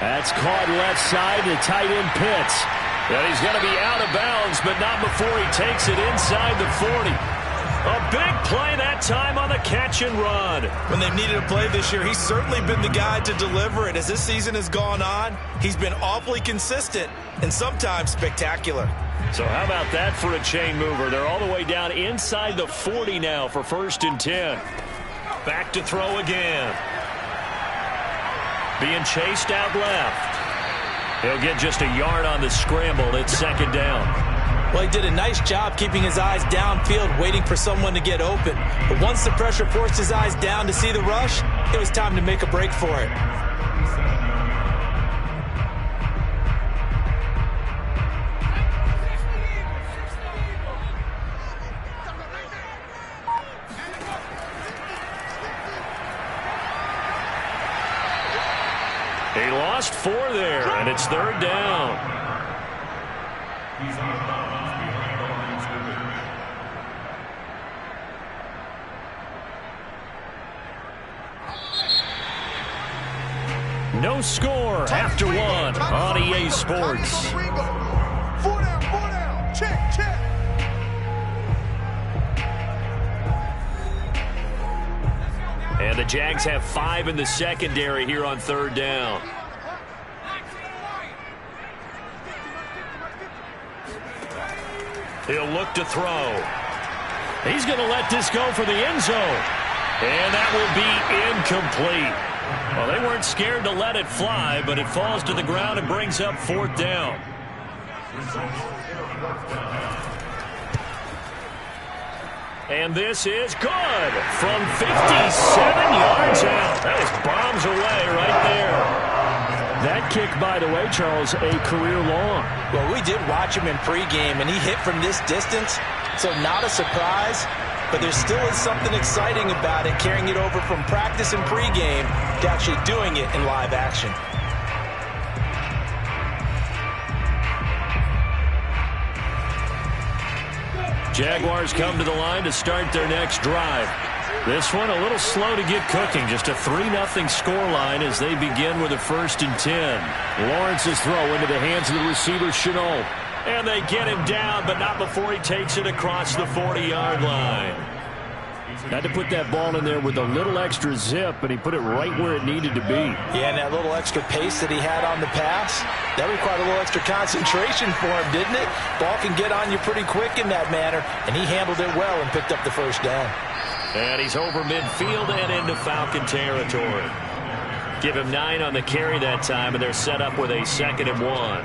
That's caught left side to tight end Pitts. And he's going to be out of bounds, but not before he takes it inside the 40. A big play that time on the catch and run. When they've needed a play this year, he's certainly been the guy to deliver it. As this season has gone on, he's been awfully consistent and sometimes spectacular. So how about that for a chain mover? They're all the way down inside the 40 now for 1st and 10. Back to throw again. Being chased out left. He'll get just a yard on the scramble. It's 2nd down. Well, he did a nice job keeping his eyes downfield, waiting for someone to get open. But once the pressure forced his eyes down to see the rush, it was time to make a break for it. He lost 4 there, and it's 3rd down. No score after 1 on EA Sports. 4 down. Check. And the Jags have 5 in the secondary here on 3rd down. He'll look to throw. He's going to let this go for the end zone. And that will be incomplete. Well, they weren't scared to let it fly, but it falls to the ground and brings up 4th down. And this is good from 57 yards out. That was bombs away right there. That kick, by the way, Charles, a career long. Well, we did watch him in pregame, and he hit from this distance, so not a surprise. But there still is something exciting about it, carrying it over from practice and pregame to actually doing it in live action. Jaguars come to the line to start their next drive. This one a little slow to get cooking. Just a 3-0 scoreline as they begin with a 1st and 10. Lawrence's throw into the hands of the receiver, Chenault. And they get him down, but not before he takes it across the 40-yard line. Had to put that ball in there with a little extra zip, and he put it right where it needed to be. Yeah, and that little extra pace that he had on the pass, that required a little extra concentration for him, didn't it? Ball can get on you pretty quick in that manner, and he handled it well and picked up the 1st down. And he's over midfield and into Falcon territory. Give him 9 on the carry that time, and they're set up with a 2nd and 1.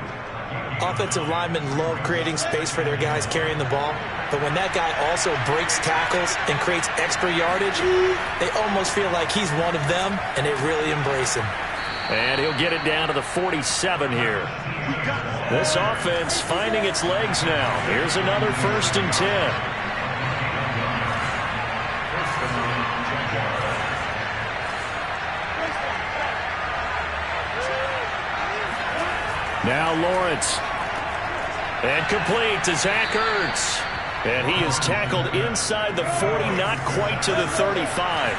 Offensive linemen love creating space for their guys carrying the ball, but when that guy also breaks tackles and creates extra yardage, they almost feel like he's one of them, and they really embrace him. And he'll get it down to the 47 here. This offense finding its legs now. Here's another 1st and 10. Now Lawrence. And complete to Zach Ertz. And he is tackled inside the 40, not quite to the 35.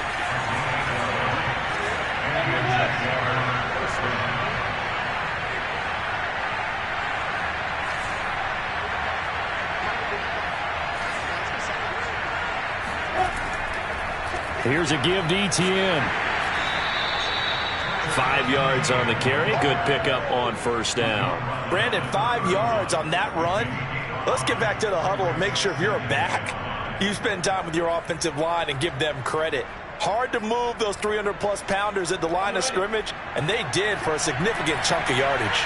Here's a give to ETN. 5 yards on the carry. Good pickup on 1st down. Brandon, 5 yards on that run. Let's get back to the huddle and make sure if you're a back, you spend time with your offensive line and give them credit. Hard to move those 300-plus pounders at the line of scrimmage, and they did for a significant chunk of yardage.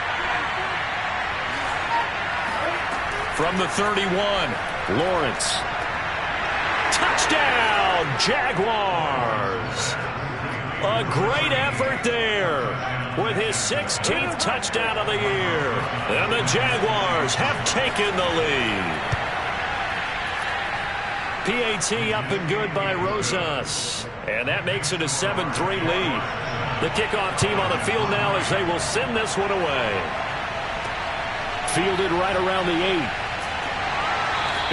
From the 31, Lawrence. Touchdown, Jaguars! A great effort there with his 16th touchdown of the year. And the Jaguars have taken the lead. PAT up and good by Rosas. And that makes it a 7-3 lead. The kickoff team on the field now as they will send this one away. Fielded right around the 8.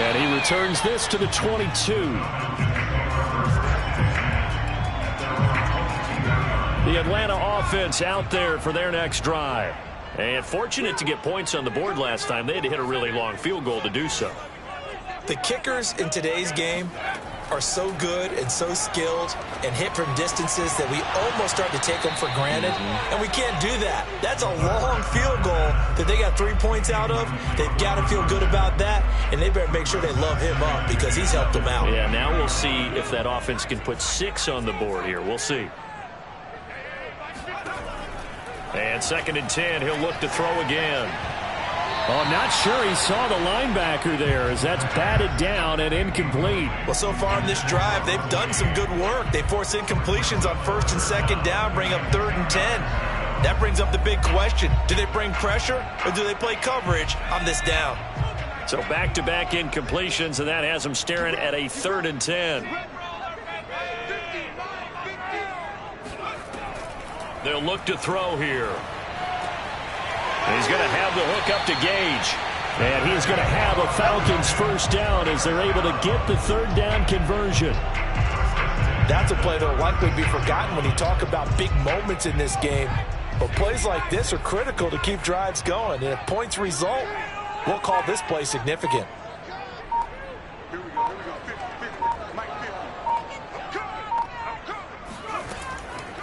And he returns this to the 22. The Atlanta offense out there for their next drive. And fortunate to get points on the board last time. They had to hit a really long field goal to do so. The kickers in today's game are so good and so skilled and hit from distances that we almost start to take them for granted, and we can't do that. That's a long field goal that they got 3 points out of. They've got to feel good about that, and they better make sure they love him up because he's helped them out. Yeah, now we'll see if that offense can put 6 on the board here. We'll see. And 2nd and 10, he'll look to throw again. Oh, I'm not sure he saw the linebacker there as that's batted down and incomplete. Well, so far in this drive, they've done some good work. They force incompletions on 1st and 2nd down, bring up 3rd and 10. That brings up the big question. Do they bring pressure or do they play coverage on this down? So back-to-back incompletions, and that has them staring at a 3rd and 10. They'll look to throw here. He's going to have the hook up to Gage. And he's going to have a Falcons first down as they're able to get the 3rd down conversion. That's a play that will likely be forgotten when you talk about big moments in this game. But plays like this are critical to keep drives going. And if points result, we'll call this play significant.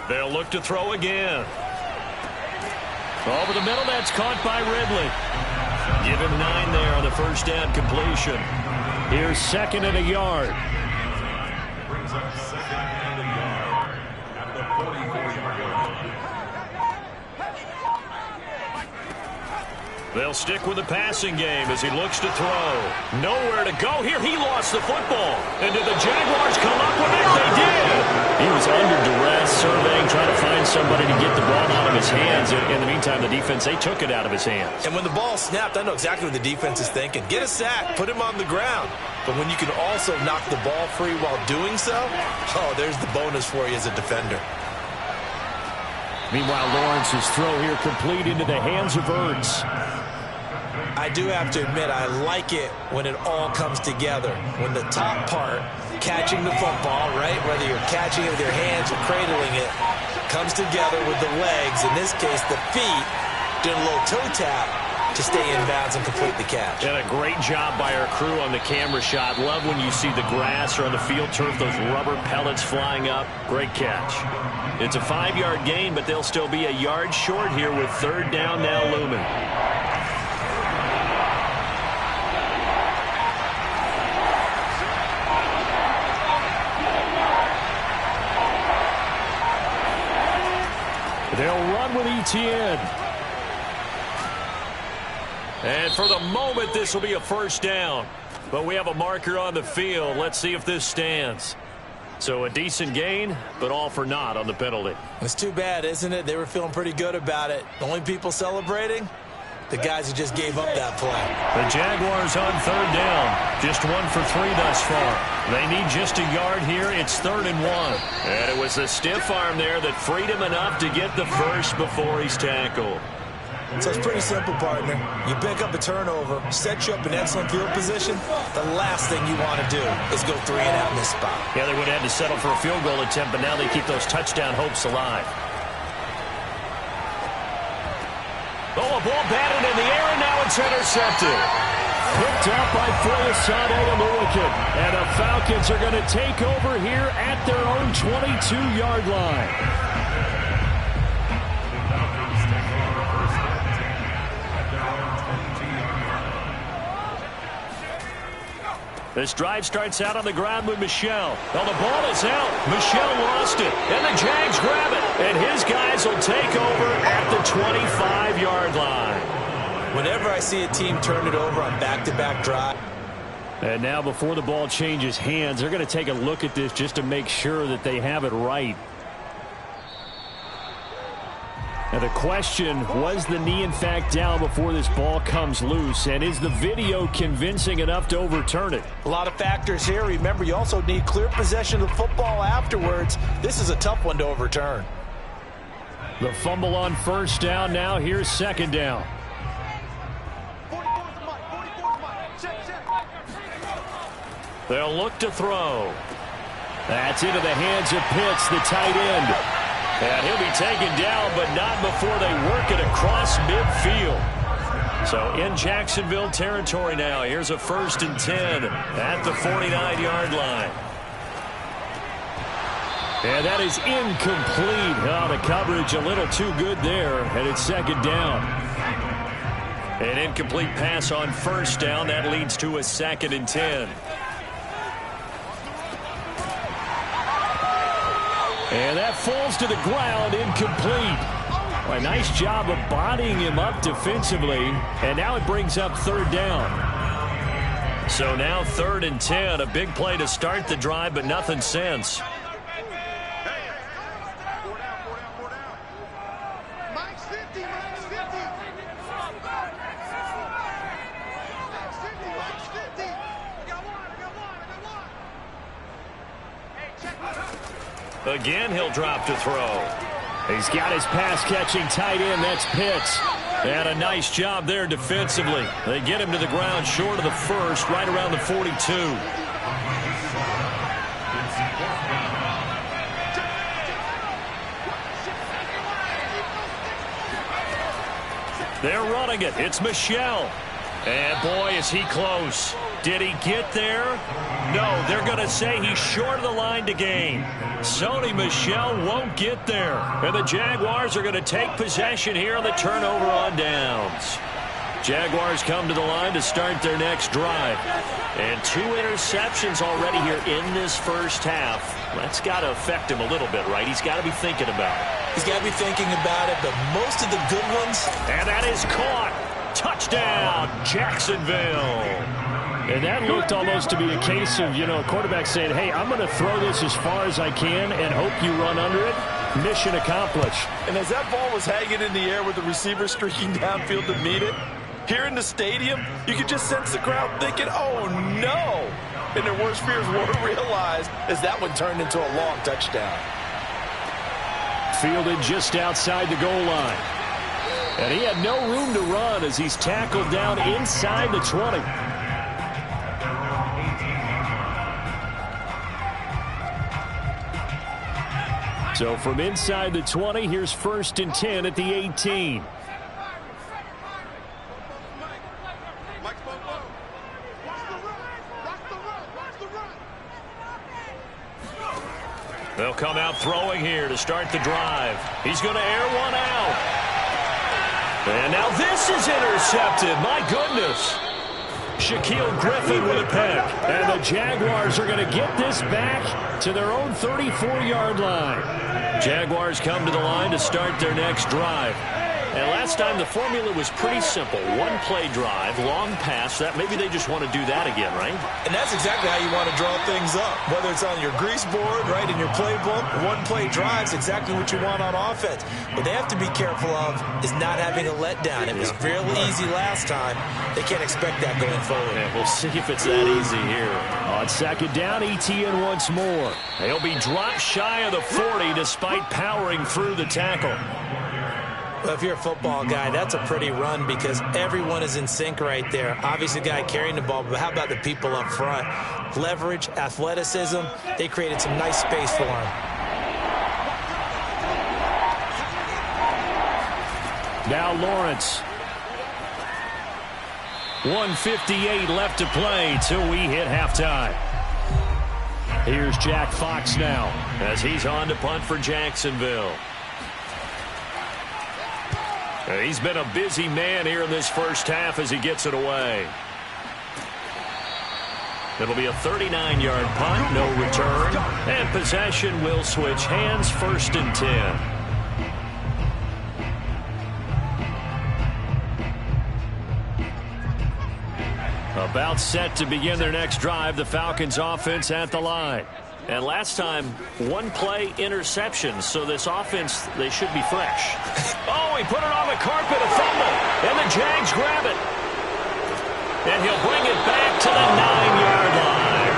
They'll look to throw again. Over the middle, that's caught by Ridley. Give him 9 there on the first down completion. Here's 2nd and a yard. Brings up 2nd and a yard at the 44-yard line. They'll stick with the passing game as he looks to throw. Nowhere to go here. He lost the football. And did the Jaguars come up with it? They did. He was under duress, surveying, trying to find somebody to get the ball out of his hands. In the meantime, the defense, they took it out of his hands. And when the ball snapped, I know exactly what the defense is thinking. Get a sack, put him on the ground. But when you can also knock the ball free while doing so, oh, there's the bonus for you as a defender. Meanwhile, Lawrence's throw here complete into the hands of Ertz. I do have to admit, I like it when it all comes together. When the top part, catching the football, right, whether you're catching it with your hands or cradling it, comes together with the legs, in this case the feet, doing a little toe tap to stay in bounds and complete the catch. And a great job by our crew on the camera shot. Love when you see the grass or on the field turf, those rubber pellets flying up. Great catch. It's a 5-yard gain, but they'll still be a yard short here with 3rd down now looming. They'll run with Etienne. And for the moment, this will be a first down. But we have a marker on the field. Let's see if this stands. So a decent gain, but all for naught on the penalty. It's too bad, isn't it? They were feeling pretty good about it. The only people celebrating, the guys who just gave up that play. The Jaguars on 3rd down. Just 1 for 3 thus far. They need just a yard here. It's 3rd and 1. And it was a stiff arm there that freed him enough to get the first before he's tackled. So it's pretty simple, partner. You pick up a turnover, set you up in excellent field position. The last thing you want to do is go 3 and out in this spot. Yeah, they would have had to settle for a field goal attempt, but now they keep those touchdown hopes alive. Oh, a ball batted in the air, and now it's intercepted. Picked up by Foyesade Oluwakin. And the Falcons are going to take over here at their own 22-yard line. This drive starts out on the ground with Michel. Well, the ball is out. Michel lost it. And the Jags grab it. And his guys will take over at the 25-yard line. Whenever I see a team turn it over on back-to-back drive. And now before the ball changes hands, they're going to take a look at this just to make sure that they have it right. Now the question, was the knee in fact down before this ball comes loose? And is the video convincing enough to overturn it? A lot of factors here. Remember, you also need clear possession of the football afterwards. This is a tough one to overturn. The fumble on first down. Now here's 2nd down. They'll look to throw. That's into the hands of Pitts, the tight end. And he'll be taken down, but not before they work it across midfield. So in Jacksonville territory now. Here's a 1st and 10 at the 49-yard line. And that is incomplete. Oh, the coverage a little too good there, and it's 2nd down. An incomplete pass on 1st down. That leads to a 2nd and 10. And that falls to the ground, incomplete. A nice job of bodying him up defensively, and now it brings up 3rd down. So now 3rd and 10, a big play to start the drive, but nothing since. Again, he'll drop to throw. He's got his pass-catching tight end. That's Pitts. And a nice job there defensively. They get him to the ground short of the 1st, right around the 42. They're running it. It's Michel. And boy, is he close. Did he get there? No, they're going to say he's short of the line to gain. Sony Michel won't get there. And the Jaguars are going to take possession here on the turnover on downs. Jaguars come to the line to start their next drive. And 2 interceptions already here in this first half. That's got to affect him a little bit, right? He's got to be thinking about it. He's got to be thinking about it, but most of the good ones. And that is caught. Touchdown, Jacksonville. And that looked almost to be a case of, a quarterback saying, hey, I'm going to throw this as far as I can and hope you run under it. Mission accomplished. And as that ball was hanging in the air with the receiver streaking downfield to meet it, here in the stadium, you could just sense the crowd thinking, oh, no. And their worst fears were realized as that one turned into a long touchdown. Fielded just outside the goal line. And he had no room to run as he's tackled down inside the 20. So from inside the 20, here's 1st and 10 at the 18. They'll come out throwing here to start the drive. He's going to air one out. And now this is intercepted. My goodness. Shaquille Griffin with a pick. And the Jaguars are going to get this back to their own 34-yard line. Jaguars come to the line to start their next drive. And last time the formula was pretty simple. 1-play drive, long pass. That maybe they just want to do that again, right? And that's exactly how you want to draw things up. Whether it's on your grease board, right, in your playbook, 1-play drives exactly what you want on offense. What they have to be careful of is not having a letdown. It was fairly easy last time. They can't expect that going forward. Yeah, we'll see if it's that easy here. On 2nd down, ETN once more. He'll be dropped shy of the 40 despite powering through the tackle. Well, if you're a football guy, that's a pretty run because everyone is in sync right there. Obviously, the guy carrying the ball, but how about the people up front? Leverage, athleticism, they created some nice space for him. Now Lawrence. 1:58 left to play till we hit halftime. Here's Jack Fox now as he's on to punt for Jacksonville. He's been a busy man here in this first half as he gets it away. It'll be a 39-yard punt, no return. And possession will switch hands, 1st and 10. About set to begin their next drive, the Falcons offense at the line. And last time, 1-play interceptions, so this offense, they should be fresh. Oh, he put it on the carpet, a fumble, and the Jags grab it. And he'll bring it back to the 9-yard line.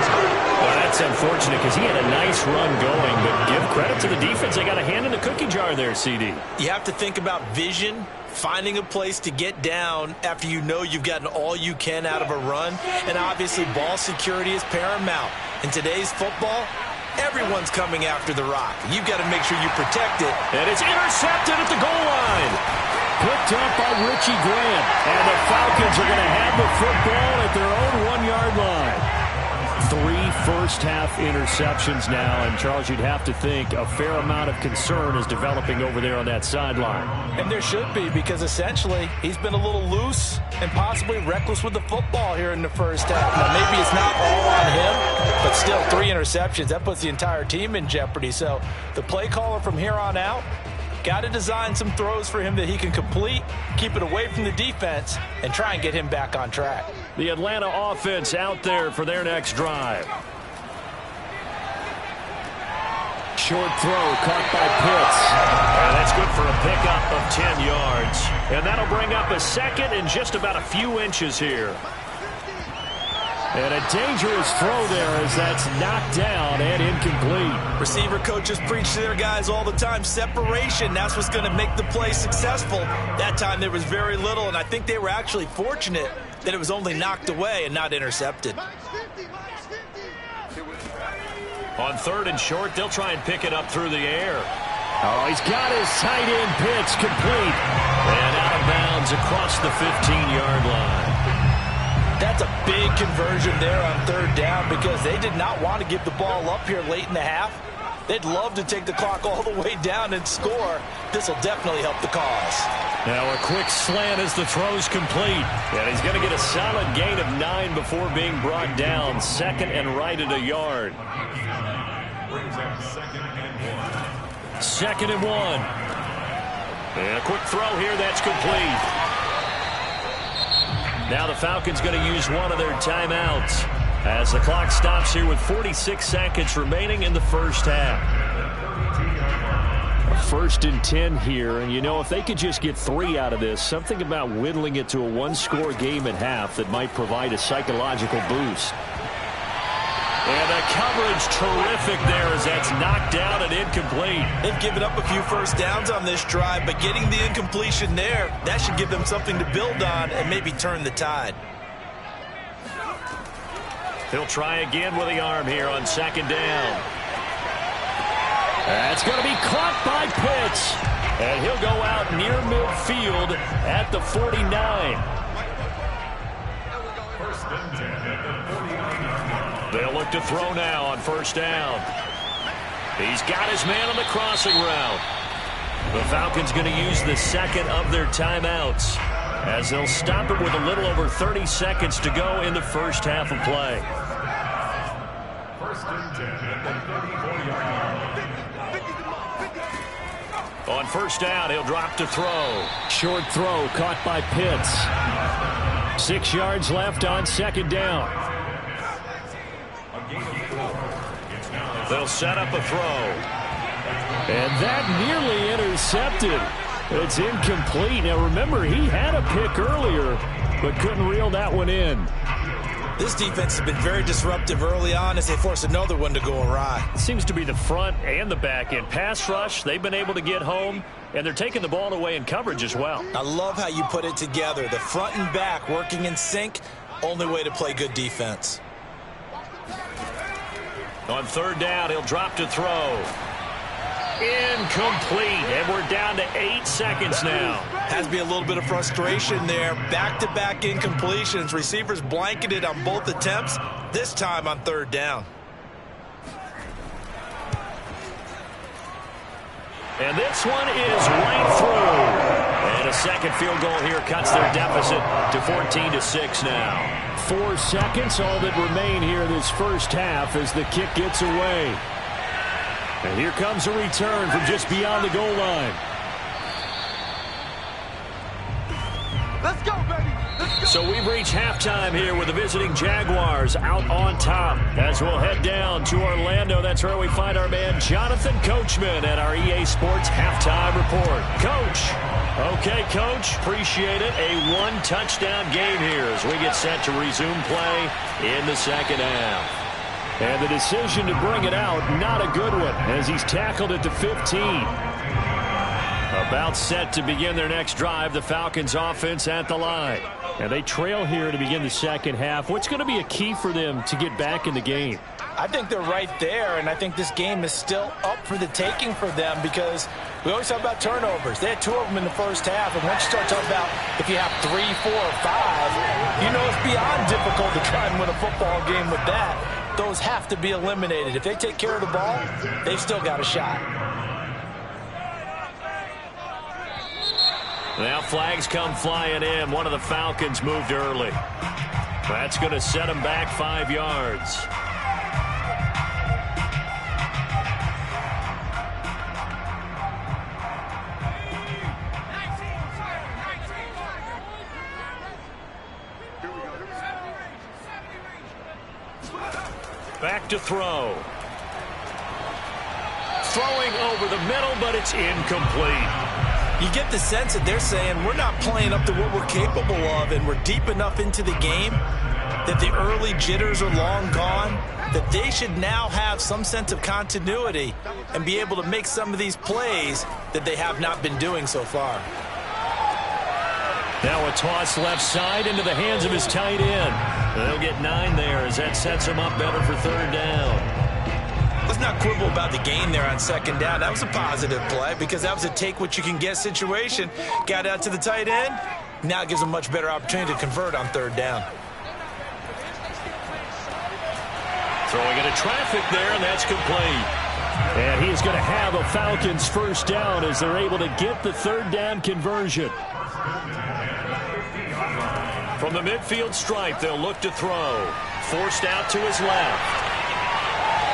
Well, that's unfortunate because he had a nice run going, but give credit to the defense. They got a hand in the cookie jar there, CD. You have to think about vision, finding a place to get down after you know you've gotten all you can out of a run. And obviously, ball security is paramount. In today's football, Everyone's coming after the rock. You've got to make sure you protect it. And it's intercepted at the goal line. Picked up by Richie Grant. And the Falcons are going to have the football at their own 1-yard line. 3 first-half interceptions now, and Charles, you'd have to think a fair amount of concern is developing over there on that sideline. And there should be, because essentially he's been a little loose and possibly reckless with the football here in the first half. Now, maybe it's not all on him, but still 3 interceptions. That puts the entire team in jeopardy. So the play caller from here on out got to design some throws for him that he can complete, keep it away from the defense, and try and get him back on track. The Atlanta offense out there for their next drive. Short throw caught by Pitts. That's good for a pickup of 10 yards. And that'll bring up a second and just about a few inches here. And a dangerous throw there as that's knocked down and incomplete. Receiver coaches preach to their guys all the time. Separation, that's what's going to make the play successful. That time there was very little, and I think they were actually fortunate that it was only knocked away and not intercepted. On 3rd and short, they'll try and pick it up through the air. Oh, he's got his tight end pitch complete. And out of bounds across the 15-yard line. That's a big conversion there on 3rd down because they did not want to give the ball up here late in the half. They'd love to take the clock all the way down and score. This will definitely help the cause. Now a quick slant as the throw's complete. And he's going to get a solid gain of 9 before being brought down. 2nd and right at a yard. 2nd and 1. And a quick throw here, that's complete. Now the Falcons going to use one of their timeouts as the clock stops here with 46 seconds remaining in the first half. 1st and 10 here, and you know, if they could just get 3 out of this, something about whittling it to a 1-score game at half that might provide a psychological boost. And the coverage terrific there as that's knocked down and incomplete. They've given up a few first downs on this drive, but getting the incompletion there, that should give them something to build on and maybe turn the tide. He'll try again with the arm here on 2nd down. That's going to be caught by Pitts. And he'll go out near midfield at the 49. They'll look to throw now on 1st down. He's got his man on the crossing route. The Falcons going to use the 2nd of their timeouts as they'll stop it with a little over 30 seconds to go in the first half of play. 1st and 10 at the 30-40 yard line. On 1st down, he'll drop to throw. Short throw caught by Pitts. 6 yards left on 2nd down. They'll set up a throw. And that nearly intercepted. It's incomplete. Now remember, he had a pick earlier, but couldn't reel that one in. This defense has been very disruptive early on as they force another one to go awry. It seems to be the front and the back end. Pass rush, they've been able to get home, and they're taking the ball away in coverage as well. I love how you put it together. The front and back working in sync, only way to play good defense. On 3rd down, he'll drop to throw. Incomplete, and we're down to 8 seconds now. Has to be a little bit of frustration there. Back-to-back incompletions. Receivers blanketed on both attempts, this time on 3rd down. And this one is right through. And a second field goal here cuts their deficit to 14-6 now. 4 seconds, all that remain here this first half as the kick gets away. And here comes a return from just beyond the goal line. Let's go, baby. Let's go. So we've reached halftime here with the visiting Jaguars out on top. As we'll head down to Orlando, that's where we find our man Jonathan Coachman at our EA Sports Halftime Report. Coach. Okay, Coach, appreciate it. A 1-touchdown game here as we get set to resume play in the second half. And the decision to bring it out, not a good one, as he's tackled at the 15. A About set to begin their next drive. The Falcons offense at the line. And they trail here to begin the second half. What's going to be a key for them to get back in the game? I think they're right there, and I think this game is still up for the taking for them because we always talk about turnovers. They had 2 of them in the first half, and once you start talking about if you have 3, 4, or 5, you know it's beyond difficult to try and win a football game with that. Those have to be eliminated. If they take care of the ball, they've still got a shot. Now flags come flying in. One of the Falcons moved early. That's going to set them back 5 yards. Back to throw. Throwing over the middle, but it's incomplete. You get the sense that they're saying we're not playing up to what we're capable of, and we're deep enough into the game that the early jitters are long gone, that they should now have some sense of continuity and be able to make some of these plays that they have not been doing so far. Now a toss left side into the hands of his tight end. They'll get 9 there as that sets him up better for 3rd down. Let's not quibble about the gain there on 2nd down. That was a positive play because that was a take-what-you-can-get situation. Got out to the tight end. Now it gives them a much better opportunity to convert on 3rd down. Throwing into traffic there, and that's complete. And he is going to have a Falcons 1st down as they're able to get the 3rd down conversion. From the midfield stripe, they'll look to throw. Forced out to his left.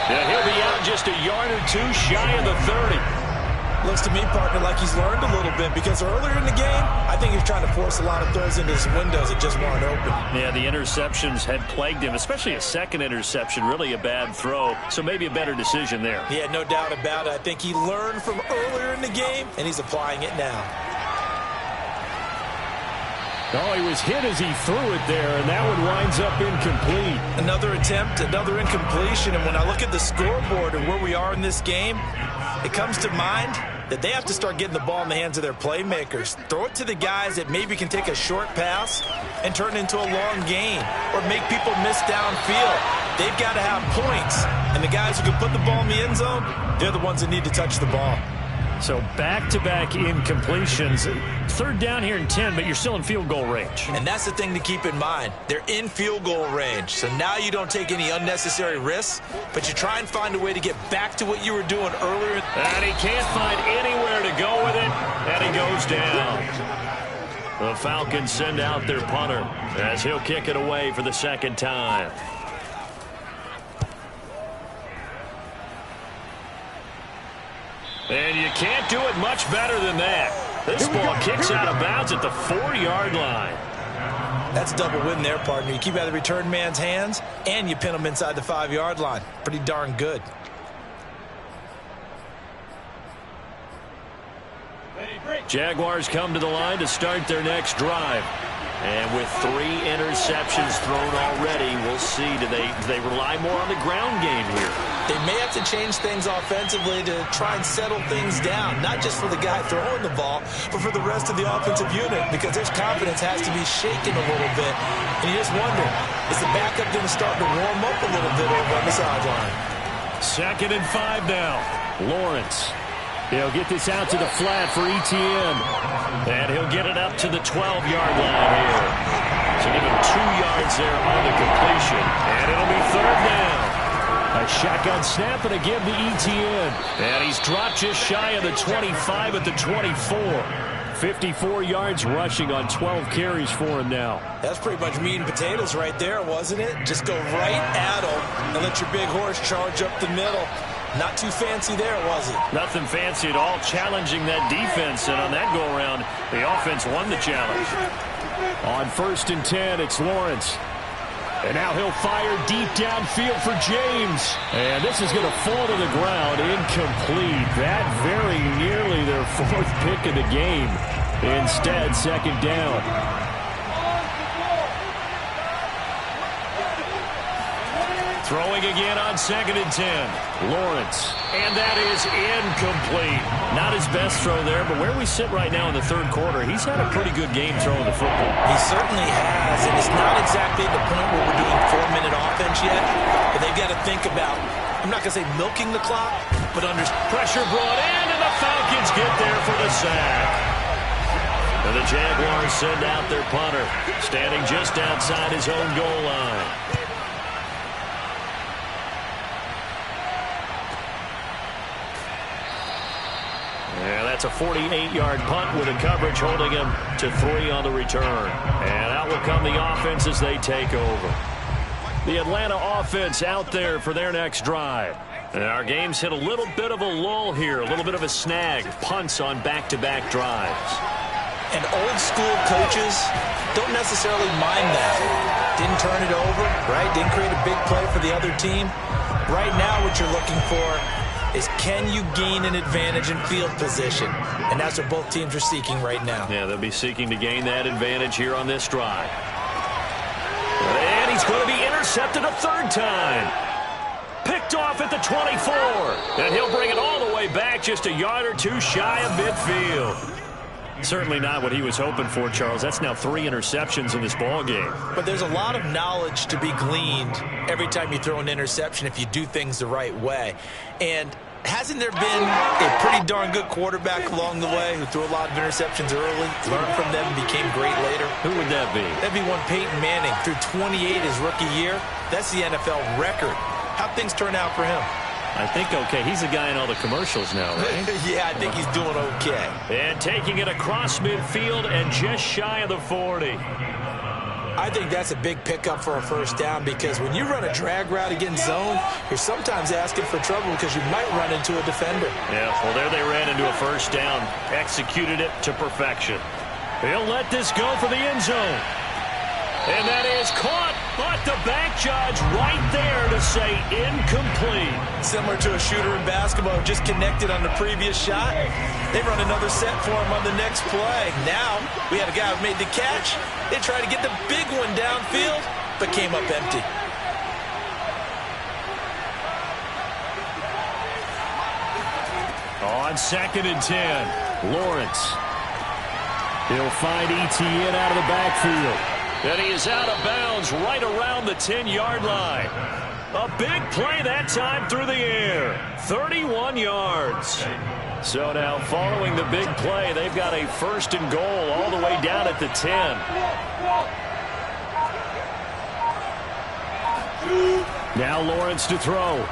And he'll be out just a yard or 2 shy of the 30. Looks to me, partner, like he's learned a little bit because earlier in the game, I think he's trying to force a lot of throws into his windows that just weren't open. Yeah, the interceptions had plagued him, especially a second interception, really a bad throw. So maybe a better decision there. Yeah, no doubt about it. I think he learned from earlier in the game, and he's applying it now. Oh, he was hit as he threw it there, and that one winds up incomplete. Another attempt, another incompletion, and when I look at the scoreboard and where we are in this game, it comes to mind that they have to start getting the ball in the hands of their playmakers. Throw it to the guys that maybe can take a short pass and turn it into a long gain or make people miss downfield. They've got to have points, and the guys who can put the ball in the end zone, they're the ones that need to touch the ball. So back-to-back incompletions. 3rd down here in 10, but you're still in field goal range. And that's the thing to keep in mind. They're in field goal range. So now you don't take any unnecessary risks, but you try and find a way to get back to what you were doing earlier. And he can't find anywhere to go with it, and he goes down. The Falcons send out their punter as he'll kick it away for the 2nd time. And you can't do it much better than that. This ball kicks out of bounds at the 4-yard line. That's a double win there, partner. You keep out of the return man's hands, and you pin him inside the 5-yard line. Pretty darn good. Jaguars come to the line to start their next drive. And with 3 interceptions thrown already, we'll see. Do they rely more on the ground game here? They may have to change things offensively to try and settle things down, not just for the guy throwing the ball, but for the rest of the offensive unit, because their confidence has to be shaken a little bit. And you just wonder, is the backup going to start to warm up a little bit over on the sideline? 2nd and 5 now. Lawrence. He'll get this out to the flat for Etienne. And he'll get it up to the 12-yard line here. So give him 2 yards there on the completion. And it'll be 3rd down. A shotgun snap and a give to Etienne. And he's dropped just shy of the 25 at the 24. 54 yards rushing on 12 carries for him now. That's pretty much meat and potatoes right there, wasn't it? Just go right at him and let your big horse charge up the middle. Not too fancy there, was it? Nothing fancy at all, challenging that defense. And on that go-around, the offense won the challenge. On 1st and 10, it's Lawrence. And now he'll fire deep downfield for James. And this is going to fall to the ground, incomplete. That very nearly their 4th pick of the game. Instead, 2nd down. Throwing again on 2nd and 10. Lawrence. And that is incomplete. Not his best throw there, but where we sit right now in the third quarter, he's had a pretty good game throwing the football. He certainly has, and it's not exactly the point where we're doing 4-minute offense yet, but they've got to think about, I'm not going to say milking the clock, but under pressure brought in, and the Falcons get there for the sack. And the Jaguars send out their punter, standing just outside his own goal line. And that's a 48-yard punt with a coverage holding him to 3 on the return. And out will come the offense as they take over. The Atlanta offense out there for their next drive. And our game's hit a little bit of a lull here, a little bit of a snag. Punts on back-to-back drives. And old-school coaches don't necessarily mind that. Didn't turn it over, right? Didn't create a big play for the other team. Right now what you're looking for is can you gain an advantage in field position? And that's what both teams are seeking right now. Yeah, they'll be seeking to gain that advantage here on this drive. And he's going to be intercepted a third time. Picked off at the 24. And he'll bring it all the way back just a yard or two shy of midfield. Certainly not what he was hoping for, Charles. That's now 3 interceptions in this ball game. But there's a lot of knowledge to be gleaned every time you throw an interception if you do things the right way. And hasn't there been a pretty darn good quarterback along the way who threw a lot of interceptions early, learned from them, and became great later? Who would that be? That'd be one Peyton Manning. Threw 28 his rookie year. That's the NFL record. How'd things turn out for him? I think okay. He's the guy in all the commercials now, right? Yeah, I think he's doing okay. And taking it across midfield and just shy of the 40. I think that's a big pickup for a first down because when you run a drag route against zone, you're sometimes asking for trouble because you might run into a defender. Yeah, well, there they ran into a first down. Executed it to perfection. He'll let this go for the end zone. And that is caught, but the back judge right there to say incomplete. Similar to a shooter in basketball who just connected on the previous shot. They run another set for him on the next play. Now, we had a guy who made the catch. They tried to get the big one downfield, but came up empty. On 2nd and 10, Lawrence. He'll find Etienne out of the backfield. And he is out of bounds right around the 10-yard line. A big play that time through the air. 31 yards. So now following the big play, they've got a 1st and goal all the way down at the 10. Now Lawrence to throw.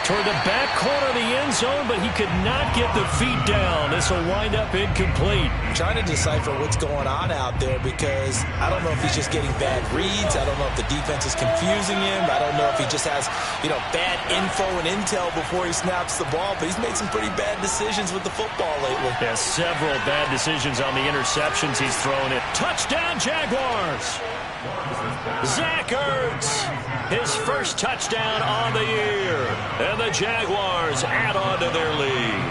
Toward the back corner of the end zone, but he could not get the feet down. This will wind up incomplete. I'm trying to decipher what's going on out there because I don't know if he's just getting bad reads. I don't know if the defense is confusing him. I don't know if he just has, bad info and intel before he snaps the ball. But he's made some pretty bad decisions with the football lately. Yeah, several bad decisions on the interceptions he's thrown it. Touchdown, Jaguars! Zach Ertz, his first touchdown on the year. And the Jaguars add on to their lead.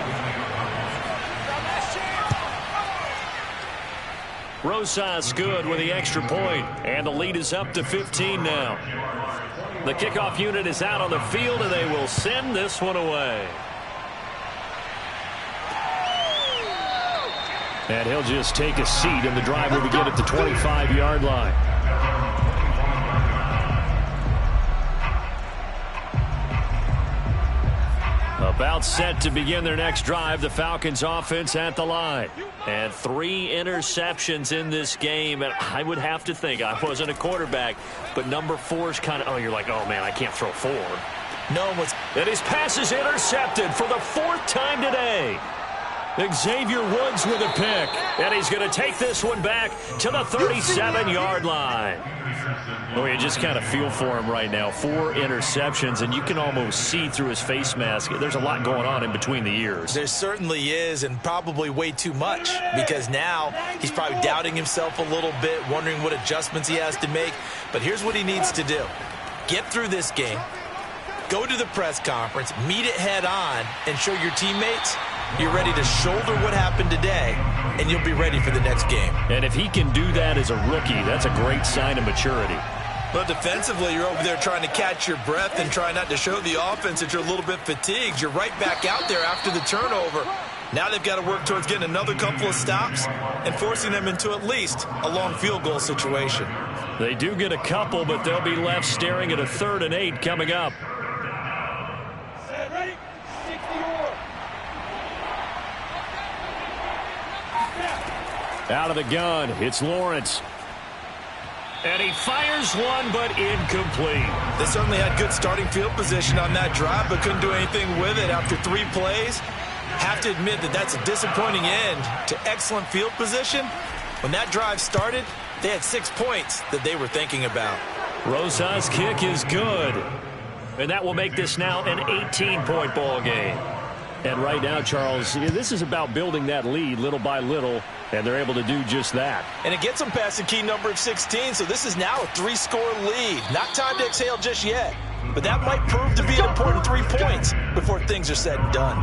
Rosas good with the extra point, and the lead is up to 15 now. The kickoff unit is out on the field, and they will send this one away. And he'll just take a seat, and the drive will begin at the 25-yard line. About set to begin their next drive, the Falcons offense at the line. And 3 interceptions in this game, and I would have to think, I wasn't a quarterback, but number 4 is kind of, you're like, oh man, I can't throw 4. And his pass is intercepted for the 4th time today. Xavier Woods with a pick, and he's going to take this one back to the 37-yard line. Well, you just kind of feel for him right now. 4 interceptions, and you can almost see through his face mask. There's a lot going on in between the ears. There certainly is, and probably way too much, because now he's probably doubting himself a little bit, wondering what adjustments he has to make. But here's what he needs to do. Get through this game, go to the press conference, meet it head on, and show your teammates you're ready to shoulder what happened today, and you'll be ready for the next game. And if he can do that as a rookie, that's a great sign of maturity. Well, defensively, you're over there trying to catch your breath and try not to show the offense that you're a little bit fatigued. You're right back out there after the turnover. Now they've got to work towards getting another couple of stops and forcing them into at least a long field goal situation. They do get a couple, but they'll be left staring at a 3rd and 8 coming up. Ready? 64. Out of the gun, it's Lawrence. And he fires one, but incomplete. They certainly had good starting field position on that drive, but couldn't do anything with it after 3 plays. Have to admit that that's a disappointing end to excellent field position. When that drive started, they had 6 points that they were thinking about. Rosas' kick is good. And that will make this now an 18-point ball game. And right now, Charles, this is about building that lead little by little, and they're able to do just that. And it gets them past the key number of 16, so this is now a 3-score lead. Not time to exhale just yet, but that might prove to be an important 3 points before things are said and done.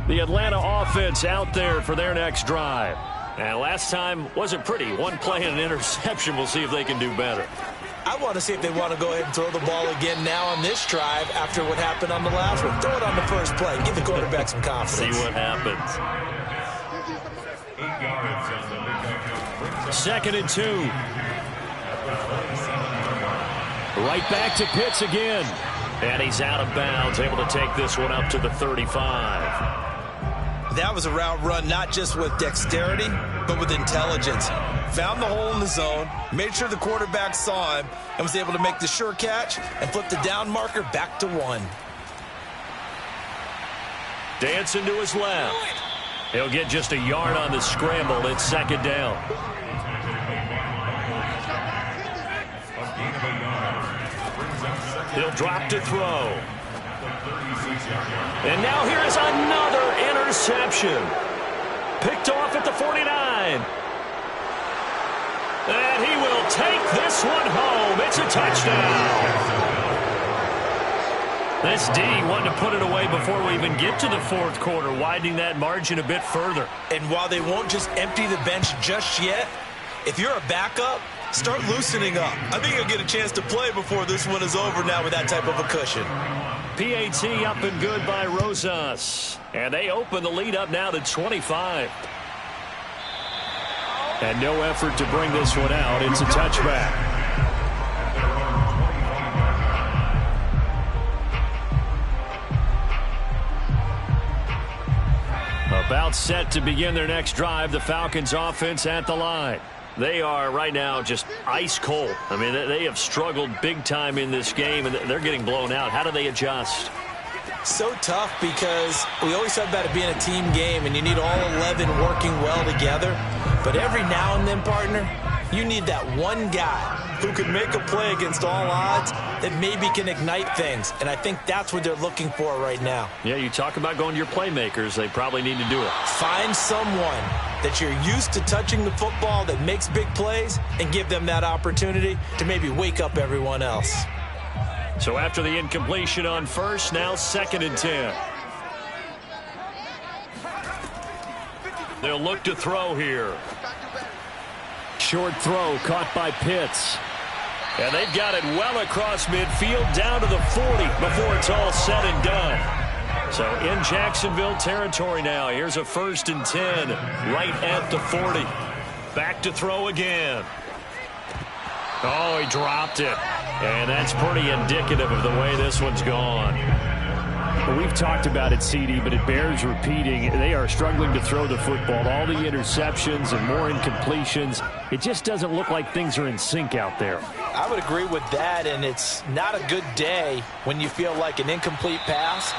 The Atlanta offense out there for their next drive. And last time wasn't pretty. 1 play and an interception. We'll see if they can do better. I want to see if they want to go ahead and throw the ball again now on this drive after what happened on the last one. Throw it on the first play. Give the quarterback some confidence. See what happens. 2nd and 2. Right back to Pitts again. And he's out of bounds, able to take this one up to the 35. That was a route run not just with dexterity, but with intelligence. Found the hole in the zone, made sure the quarterback saw him, and was able to make the sure catch and flip the down marker back to 1. Dancing to his left. He'll get just a yard on the scramble. It's 2nd down. He'll drop to throw. And now here is another interception. Picked off at the 49. And he will take this one home. It's a touchdown. This D wanted to put it away before we even get to the 4th quarter, widening that margin a bit further. And while they won't just empty the bench just yet, if you're a backup, start loosening up. I think you'll get a chance to play before this one is over now with that type of a cushion. PAT up and good by Rosas. And they open the lead up now to 25. And no effort to bring this one out. It's a touchback. About set to begin their next drive. The Falcons offense at the line. They are right now just ice cold. I mean, they have struggled big time in this game, and they're getting blown out. How do they adjust? So tough because we always talk about it being a team game, and you need all 11 working well together. But every now and then, partner, you need that one guy who can make a play against all odds that maybe can ignite things. And I think that's what they're looking for right now. Yeah, you talk about going to your playmakers. They probably need to do it. Find someone that you're used to touching the football that makes big plays and give them that opportunity to maybe wake up everyone else. So after the incompletion on first, now 2nd and 10. They'll look to throw here. Short throw caught by Pitts. And they've got it well across midfield down to the 40 before it's all said and done. So in Jacksonville territory now. Here's a 1st and 10 right at the 40. Back to throw again. Oh, he dropped it. And that's pretty indicative of the way this one's gone. Well, we've talked about it, CD, but it bears repeating. They are struggling to throw the football. All the interceptions and more incompletions. It just doesn't look like things are in sync out there. I would agree with that, and it's not a good day when you feel like an incomplete pass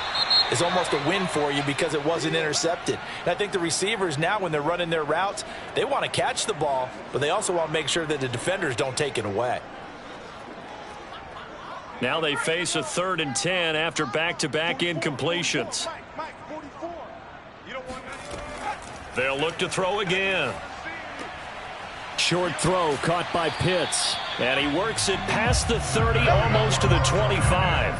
is almost a win for you because it wasn't intercepted. And I think the receivers now, when they're running their routes, they want to catch the ball, but they also want to make sure that the defenders don't take it away. Now they face a 3rd and 10 after back-to-back incompletions. They'll look to throw again. Short throw caught by Pitts. And he works it past the 30, almost to the 25.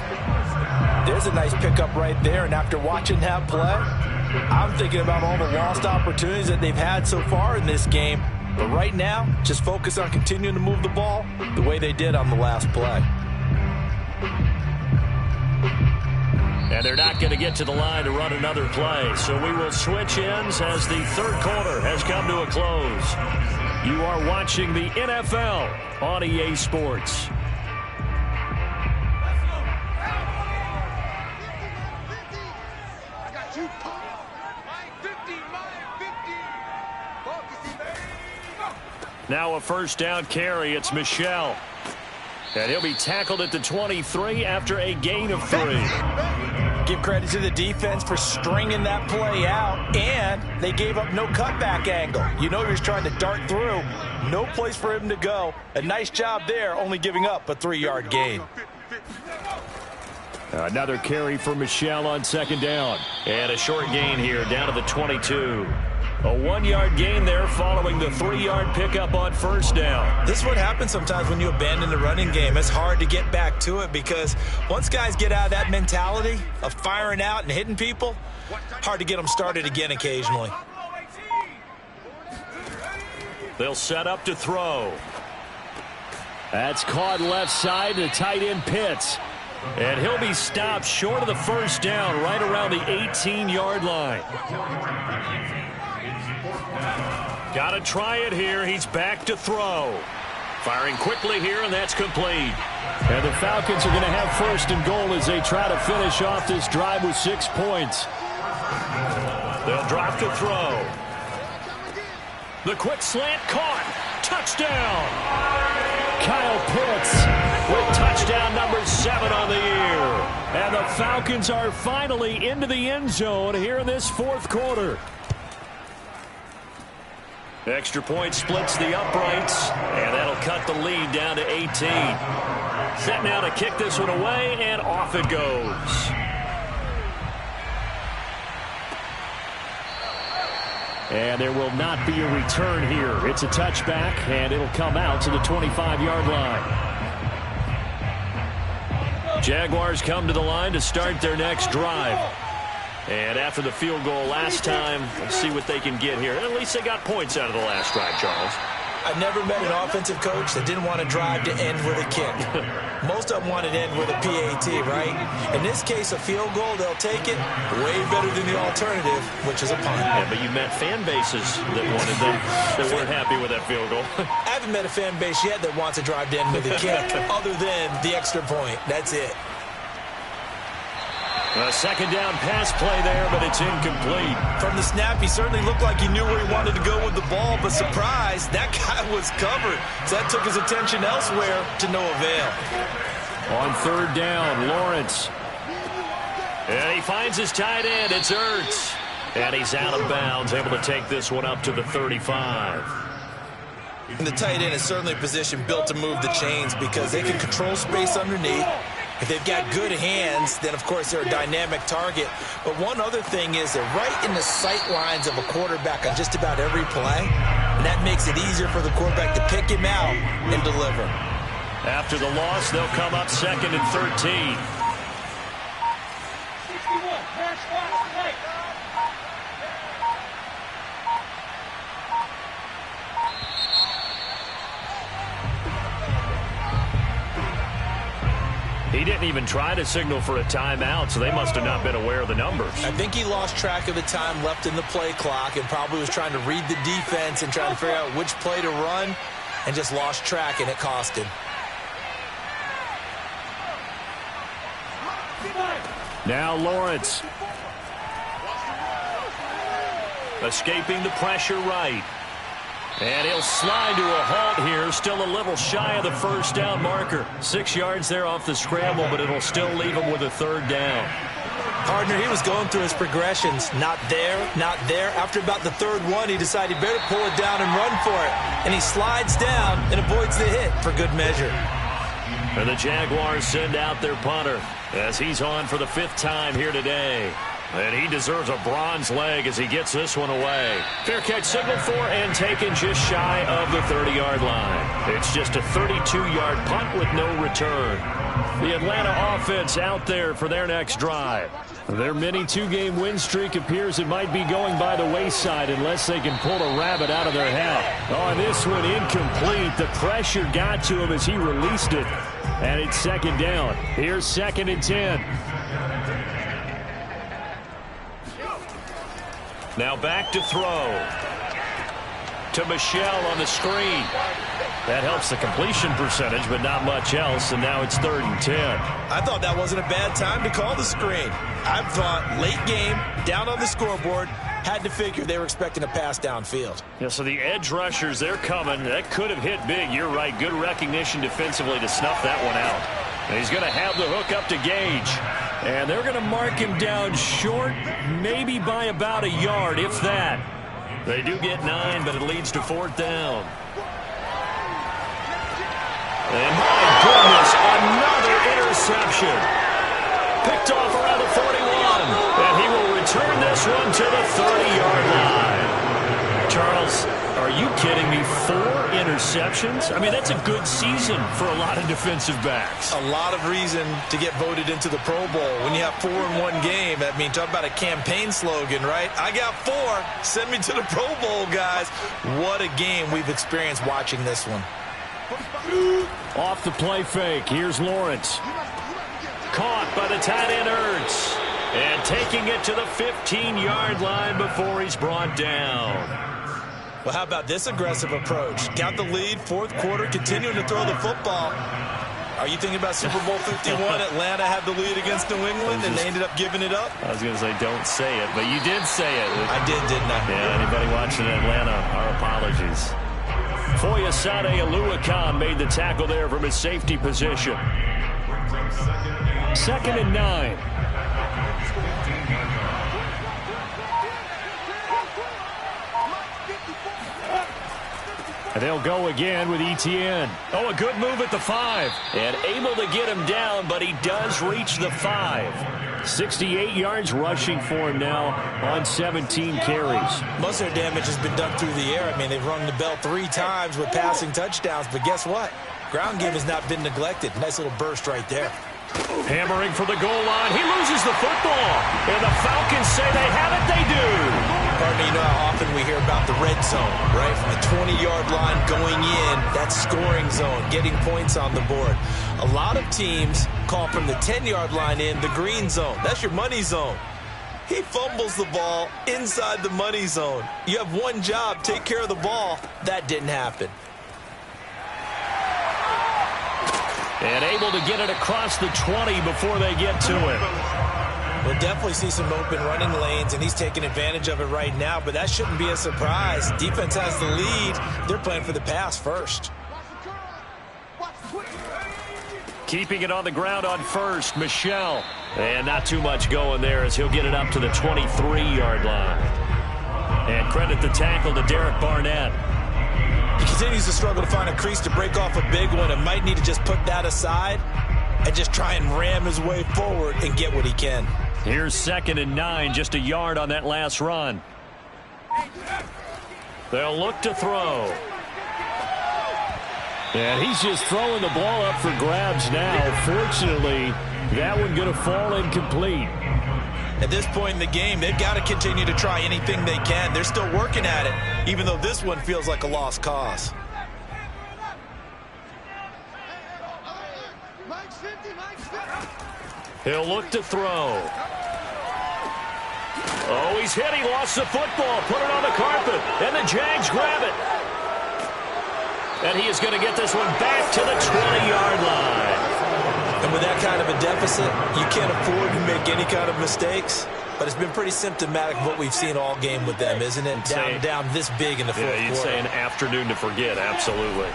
There's a nice pickup right there, and after watching that play, I'm thinking about all the lost opportunities that they've had so far in this game. But right now, just focus on continuing to move the ball the way they did on the last play. And they're not going to get to the line to run another play. So we will switch ends as the third quarter has come to a close. You are watching the NFL on EA Sports. Now a first down carry. It's Michel. And he'll be tackled at the 23 after a gain of 3. Give credit to the defense for stringing that play out, and they gave up no cutback angle. You know he was trying to dart through. No place for him to go. A nice job there, only giving up a 3-yard gain. Another carry for Michel on second down. And a short gain here down to the 22. A 1-yard gain there following the 3-yard pickup on first down. This is what happens sometimes when you abandon the running game. It's hard to get back to it because once guys get out of that mentality of firing out and hitting people, hard to get them started again occasionally. They'll set up to throw. That's caught left side to tight end Pitts. And he'll be stopped short of the first down right around the 18-yard line. Got to try it here. He's back to throw. Firing quickly here, and that's complete. And the Falcons are going to have first and goal as they try to finish off this drive with 6 points. They'll drop to throw. The quick slant caught. Touchdown. Kyle Pitts with touchdown number 7 on the year. And the Falcons are finally into the end zone here in this fourth quarter. Extra point splits the uprights, and that'll cut the lead down to 18. Set now to kick this one away, and off it goes. And there will not be a return here. It's a touchback, and it'll come out to the 25-yard line. Jaguars come to the line to start their next drive. And after the field goal last time, we'll see what they can get here. At least they got points out of the last drive, Charles. I've never met an offensive coach that didn't want to drive to end with a kick. Most of them want to end with a PAT, right? In this case, a field goal, they'll take it way better than the alternative, which is a punt. Yeah, but you met fan bases that wanted them, that weren't happy with that field goal. I haven't met a fan base yet that wants to drive to end with a kick, other than the extra point. That's it. A second down pass play there, but it's incomplete. From the snap, he certainly looked like he knew where he wanted to go with the ball, but surprise, that guy was covered. So that took his attention elsewhere to no avail. On third down, Lawrence. And he finds his tight end. It's Ertz. And he's out of bounds, able to take this one up to the 35. And the tight end is certainly a position built to move the chains because they can control space underneath. If they've got good hands, then, of course, they're a dynamic target. But one other thing is they're right in the sight lines of a quarterback on just about every play. And that makes it easier for the quarterback to pick him out and deliver. After the loss, they'll come up second and 13. He didn't even try to signal for a timeout, so they must have not been aware of the numbers. I think he lost track of the time left in the play clock and probably was trying to read the defense and trying to figure out which play to run and just lost track, and it cost him. Now Lawrence. Escaping the pressure right. And he'll slide to a halt here, still a little shy of the first down marker. 6 yards there off the scramble, but it'll still leave him with a third down. Partner, he was going through his progressions. Not there, not there. After about the third one, he decided he better pull it down and run for it. And he slides down and avoids the hit for good measure. And the Jaguars send out their punter as he's on for the 5th time here today. And he deserves a bronze leg as he gets this one away. Fair catch signaled for and taken just shy of the 30-yard line. It's just a 32-yard punt with no return. The Atlanta offense out there for their next drive. Their mini two-game win streak appears it might be going by the wayside unless they can pull a rabbit out of their hat. Oh, and this one incomplete. The pressure got to him as he released it. And it's second down. Here's 2nd and 10. Now back to throw. To Michelle on the screen. That helps the completion percentage, but not much else, and now it's 3rd and 10. I thought that wasn't a bad time to call the screen. I thought late game, down on the scoreboard, had to figure they were expecting a pass downfield. Yeah, so the edge rushers, they're coming. That could have hit big. You're right. Good recognition defensively to snuff that one out. And he's going to have the hook up to Gage. And they're going to mark him down short, maybe by about a yard, if that. They do get 9, but it leads to 4th down. And my goodness, another interception. Picked off around the 41. And he will return this one to the 30-yard line. Charles, are you kidding me? 4 interceptions? I mean, that's a good season for a lot of defensive backs. A lot of reason to get voted into the Pro Bowl. When you have 4 in one game, I mean, talk about a campaign slogan, right? I got 4. Send me to the Pro Bowl, guys. What a game we've experienced watching this one. Off the play fake. Here's Lawrence. Caught by the tight end Ertz. And taking it to the 15-yard line before he's brought down. Well, how about this aggressive approach? Got the lead, 4th quarter, continuing to throw the football. Are you thinking about Super Bowl 51? Atlanta had the lead against New England, and they ended up giving it up? I was going to say, don't say it, but you did say it. I did, didn't I? Yeah, anybody watching Atlanta, our apologies. Foyesade Aluakan made the tackle there from his safety position. 2nd and 9. And they'll go again with Etienne. Oh, a good move at the 5. And able to get him down, but he does reach the 5. 68 yards rushing for him now on 17 carries. Most of their damage has been done through the air. I mean, they've rung the bell 3 times with passing touchdowns, but guess what? Ground game has not been neglected. Nice little burst right there. Hammering for the goal line. He loses the football. And the Falcons say they have it. They do. Partner, you know how often we hear about the red zone, right? From the 20-yard line going in, that scoring zone, getting points on the board. A lot of teams call from the 10-yard line in the green zone. That's your money zone. He fumbles the ball inside the money zone. You have one job, take care of the ball. That didn't happen. And able to get it across the 20 before they get to him. We'll definitely see some open running lanes, and he's taking advantage of it right now, but that shouldn't be a surprise. Defense has the lead. They're playing for the pass first. Keeping it on the ground on first, Michelle. And not too much going there as he'll get it up to the 23-yard line. And credit the tackle to Derek Barnett. He continues to struggle to find a crease to break off a big one and might need to just put that aside and just try and ram his way forward and get what he can. Here's 2nd and 9, just a yard on that last run. They'll look to throw. And he's just throwing the ball up for grabs now. Fortunately, that one going to fall incomplete. At this point in the game, they've got to continue to try anything they can. They're still working at it, even though this one feels like a lost cause. He'll look to throw. Oh, he's hit. He lost the football. Put it on the carpet. And the Jags grab it. And he is going to get this one back to the 20-yard line. And with that kind of a deficit, you can't afford to make any kind of mistakes. But it's been pretty symptomatic of what we've seen all game with them, isn't it? Down this big in the fourth quarter. Yeah, you'd say an afternoon to forget, absolutely.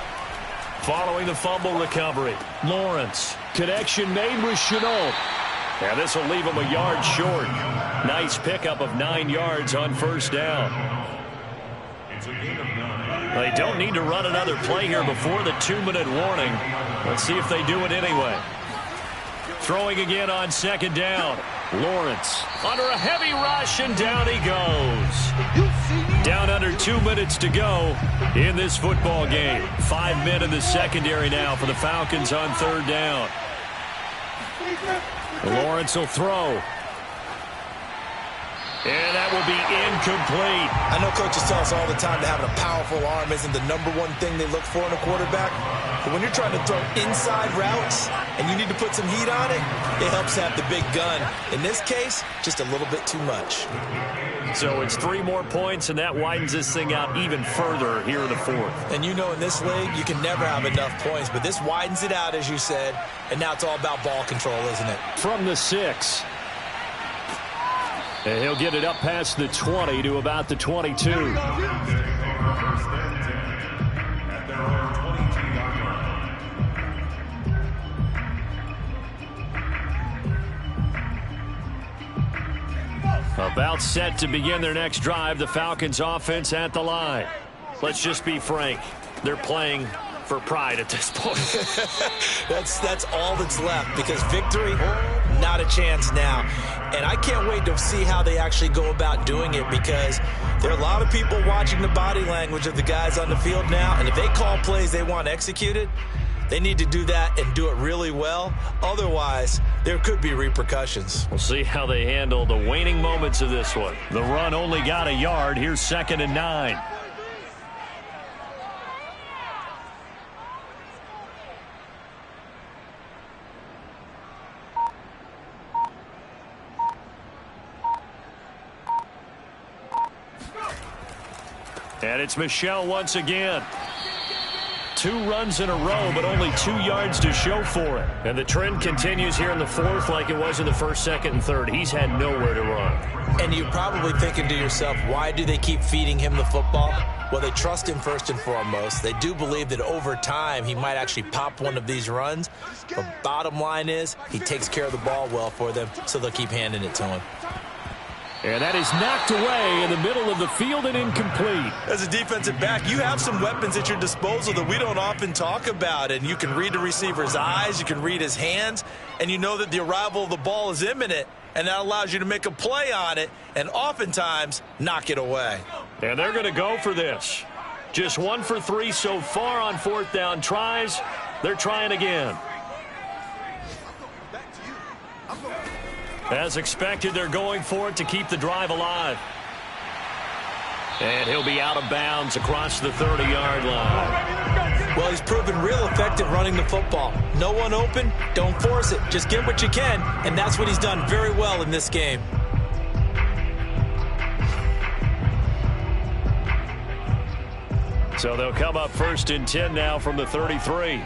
Following the fumble recovery, Lawrence. Connection made with Chenault. And this will leave him a yard short. Nice pickup of 9 yards on first down. They don't need to run another play here before the 2-minute warning. Let's see if they do it anyway. Throwing again on 2nd down. Lawrence under a heavy rush, and down he goes. Down under 2 minutes to go in this football game. 5 men in the secondary now for the Falcons on 3rd down. Lawrence will throw. And that will be incomplete. I know coaches tell us all the time that having a powerful arm isn't the number one thing they look for in a quarterback. But when you're trying to throw inside routes and you need to put some heat on it, it helps have the big gun. In this case, just a little bit too much. So it's 3 more points, and that widens this thing out even further here in the fourth. And you know in this league, you can never have enough points. But this widens it out, as you said. And now it's all about ball control, isn't it? From the 6. And he'll get it up past the 20 to about the 22. About set to begin their next drive. The Falcons offense at the line. Let's just be frank. They're playing for pride at this point. That's all that's left, because victory, not a chance now. And I can't wait to see how they actually go about doing it, because there are a lot of people watching the body language of the guys on the field now, and if they call plays they want executed, they need to do that and do it really well. Otherwise, there could be repercussions. We'll see how they handle the waning moments of this one. The run only got a yard. Here's 2nd and 9. And it's Michel once again. 2 runs in a row, but only 2 yards to show for it. And the trend continues here in the fourth like it was in the first, second, and third. He's had nowhere to run. And you're probably thinking to yourself, why do they keep feeding him the football? Well, they trust him first and foremost. They do believe that over time he might actually pop one of these runs. But bottom line is, he takes care of the ball well for them, so they'll keep handing it to him. And that is knocked away in the middle of the field and incomplete. As a defensive back, you have some weapons at your disposal that we don't often talk about. And you can read the receiver's eyes, you can read his hands, and you know that the arrival of the ball is imminent. And that allows you to make a play on it and oftentimes knock it away. And they're going to go for this. Just 1 for 3 so far on 4th down tries. They're trying again. As expected, they're going for it to keep the drive alive. And he'll be out of bounds across the 30-yard line. Well, he's proven real effective running the football. No one open, don't force it. Just get what you can, and that's what he's done very well in this game. So they'll come up 1st and 10 now from the 33.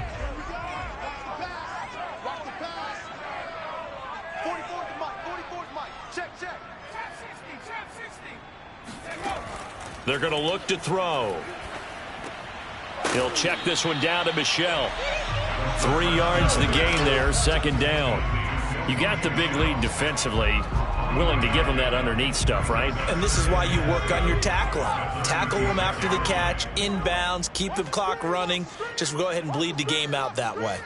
They're going to look to throw. He'll check this one down to Michel. 3 yards the gain there, 2nd down. You got the big lead defensively. Willing to give them that underneath stuff, right? And this is why you work on your tackling. Tackle them after the catch, inbounds, keep the clock running. Just go ahead and bleed the game out that way.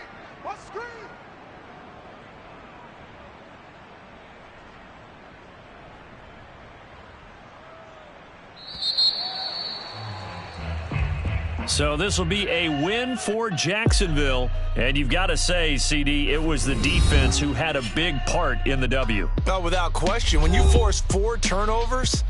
So this will be a win for Jacksonville. And you've got to say, CD, it was the defense who had a big part in the W. Oh, without question. When you force 4 turnovers,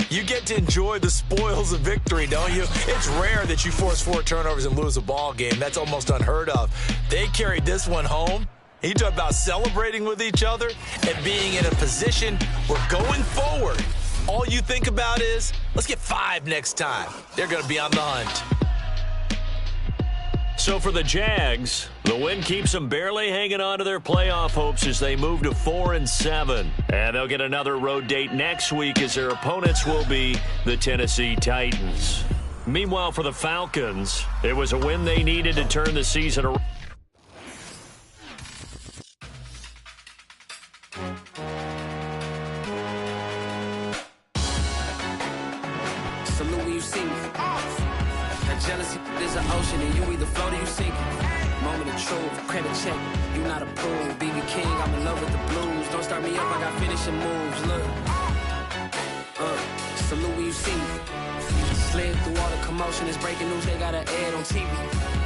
you get to enjoy the spoils of victory, don't you? It's rare that you force 4 turnovers and lose a ball game. That's almost unheard of. They carried this one home. You talk about celebrating with each other and being in a position where going forward, all you think about is, let's get 5 next time. They're going to be on the hunt. So for the Jags, the win keeps them barely hanging on to their playoff hopes as they move to 4-7. And they'll get another road date next week as their opponents will be the Tennessee Titans. Meanwhile, for the Falcons, it was a win they needed to turn the season around. Salute when you see me. That jealousy is an ocean, and you either float or you sink. Moment of truth, credit check, you not approved. BB King, I'm in love with the blues. Don't start me up, I got finishing moves. Look, salute when you see me. Slid through all the commotion, it's breaking news, they got an ad on TV.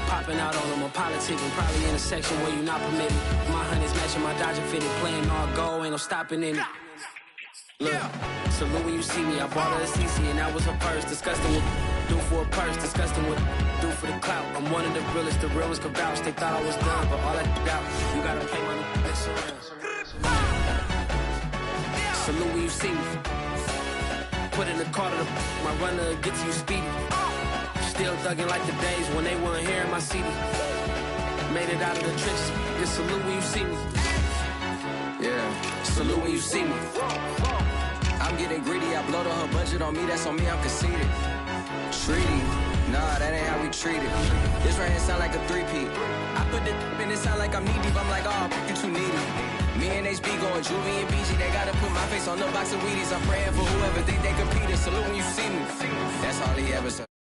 Popping out on them, I'm politicking. Probably in a section where you're not permitted. My honey's matching my Dodger fitted. Playing all go, ain't no stopping in it. Look, salute when you see me. I bought her a CC and that was her first. Disgusting with do for a purse. Disgusting with do for the clout. I'm one of the realest. The real ones could vouch. They thought I was done, but all I doubt. You gotta pay my next around. Salute when you see me. Put in the car to my runner gets you speedy. Still thugging like the days when they weren't here in my city. Made it out of the trenches. Just salute when you see me. Yeah, salute when you see me. I'm getting greedy, I blowed on her budget on me, that's on me, I'm conceited. Treaty, nah, that ain't how we treat it. This right here sound like a three-peat. I put the in it sound like I'm knee-deep, I'm like, oh, you too needy. Me and HB going Juvie and BG, they gotta put my face on the box of Wheaties. I'm praying for whoever think they competed. Salute when you see me. That's all he ever said.